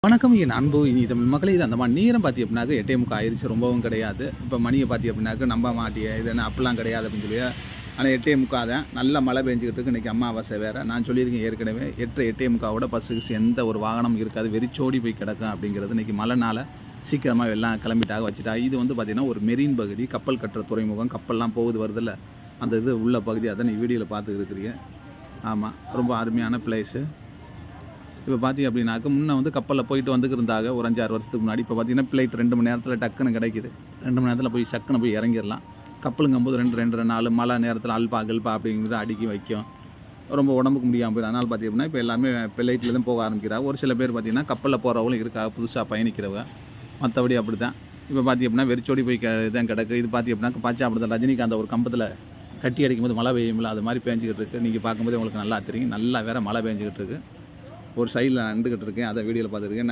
வணக்கம் என் அன்பு இனி தமிழ் மக்களே. இது அந்த மாதிரி நேரம் பார்த்தி அப்படின்னாக்க 8:45 ஆயிடுச்சு, ரொம்பவும் கிடையாது. இப்போ மணியை பார்த்தி அப்படின்னாக்க நம்ப மாட்டிய இது என்ன அப்படிலாம் கிடையாது அப்படின்னு சொல்லி. ஆனால் 8:45 தான். நல்ல மழை பெஞ்சிக்கிட்டு இருக்கு. இன்றைக்கி அமாவாசை வேறு. நான் சொல்லியிருக்கேன் ஏற்கனவே 8:45 பஸ்ஸுக்கு எந்த ஒரு வாகனம் இருக்காது, வெறிச்சோடி போய் கிடக்கும் அப்படிங்கிறது. இன்றைக்கி மழைனால சீக்கிரமாக எல்லாம் கிளம்பிட்டாக வச்சுட்டாங்க. இது வந்து பார்த்திங்கன்னா ஒரு மெரீன் பகுதி, கப்பல் கட்டுற துறைமுகம், கப்பல்லாம் போகுது வருதில்ல, அந்த இது உள்ள பகுதி. அதான் நீ வீடியோவில் பார்த்துக்கிட்டு இருக்கிறீங்க. ஆமாம், ரொம்ப அருமையான பிளேஸு. இப்போ பார்த்திங்க அப்படின்னாக்க முன்னே வந்து கப்பலில் போயிட்டு வந்துக்கிருந்தாங்க ஒரு 5-6 வருஷத்துக்கு முன்னாடி. இப்போ பார்த்திங்கன்னா ஃப்ளைட் 2 மணி நேரத்தில் டக்குன்னு கிடைக்கிது. 2 மணி நேரத்தில் போய் சக்குன்னு போய் இறங்கிடலாம். கப்பலுங்கும்போது 2 4 மழை நேரத்தில் அல்பா கல்பா அப்படிங்கிறது அடுக்கி வைக்கும், ரொம்ப உடம்புக்கு முடியாமல் போயிடும். அதனால் பார்த்திங்க அப்படின்னா இப்போ எல்லாமே ஃப்ளைட்டில் தான் போக ஆரம்பிக்கிறாங்க. ஒரு சில பேர் பார்த்திங்கன்னா கப்பலில் போகிறவங்களும் இருக்காங்க, புதுசாக பயணிக்கிறவங்க. மற்றபடி அப்படி தான். இப்போ பார்த்திங்க அப்படின்னா வெறிச்சோடி போய் தான் கிடக்கு. இது பார்த்திங்க அப்படின்னா பாய்ச்சா அப்படி தான் ரஜினிகாந்த் ஒரு கம்பத்தில் கட்டி அடிக்கும்போது மழை பெய்யும்ல, அது மாதிரி பேஞ்சிக்கிட்டு இருக்குது. நீங்கள் பார்க்கும்போது உங்களுக்கு நல்லா தெரியும். நல்லா வேறு மழை பெஞ்சிக்கிட்டு இருக்குது. ஒரு சைடில் நின்றுக்கிட்டு இருக்கேன், அதை வீடியோவில் பார்த்துருக்கேன்.